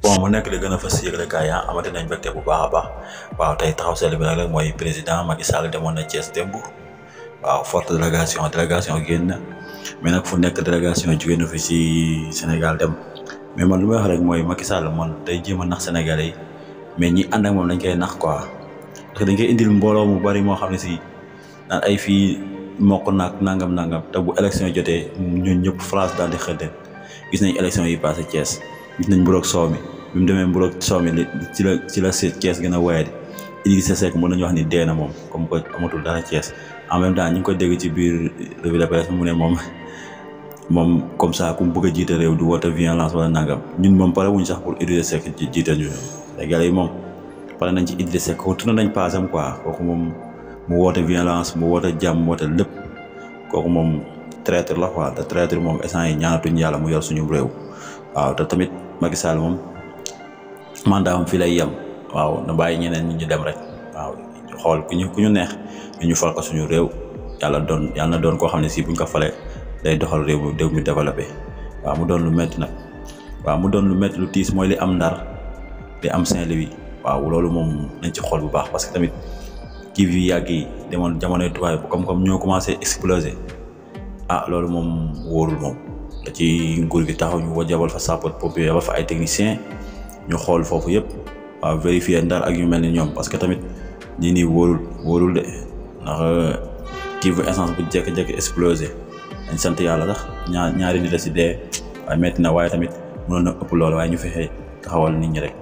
bon mu nekk li gën a fas yéegle kaay yi amati nañ mbégte bu baax a baax waaw tey taxaw seetlu bi nag rek mooy président Macky Sall demoon na Thiès démb waaw forte délégation génn mais nag fu nekk délégation jóge na fi si Sénégal dem mais man lu may wax rek mooy Macky Sall man day jéem a nax Sénégalais yi mais ñi ànd ak moom dañ koy nax quoi parce que dañ koy indil mbooloo mu bari moo xam ne si naan ay fii mokk naag nangam te bu élection jotee ñun ñëpp France daal di xëddeen gis nañ élection yi passé Thiès gis nañ mburoog soow mi bi mu demee mburoog soow mi ci la Thiès gën a wayadi Idrissa Seck mën nañu wax ni dee na moom comme que amatul dara Thiès en même temps ñu ngi ko dégg ci biir revue de presse mu ne moom comme ça ku mu bëgg a jiite réew du woote violence wala nangam ñun moom pare wuñ sax pour Idrissa Seck jiite ñu Sénégalais yi moom pare nañ ci Idrissa Seck ko tourné nañ paasam quoi kooku moom mu woote violence mu woote jàmm mu woote lépp kooku moom traître la quoi te traître moom instant yi ñaanatuñ yàlla mu yor suñu réew waaw te tamit Macky Sall moom mandat am fii lay yem waaw na bàyyi ñeneen ñi ñu dem rek waaw xool ku ñu neex ñu fal ko suñu réew yàlla na doon koo xam ne si buñ ko falee day doxal réew mi développé waaw mu doon lu métti nag waaw mu doon lu métti lu tiis mooy li am Ndar li am Saint-Louis waaw loolu moom nañ ci xool bu baax parce que tamit kii bi yàgg yi demoon jamonoy tubaab comme ñoo commencé exploser loolu moom wóorul moom da ci nguur gi taxaw ñu jabal fa sapeur-pompier yabal fa ay technicien ñu xool foofu yëpp waaw vérifier Ndar ak yu mel ni ñoom parce que tamit lii nii wóorul de ndax kii bu essence bu jékki-jékki explosé dañ sant yàlla sax ñaari nit a si dee waaye metti na waaye tamit mënoon na ëpp loolu waaye ñu fexe taxawal nit ñi rek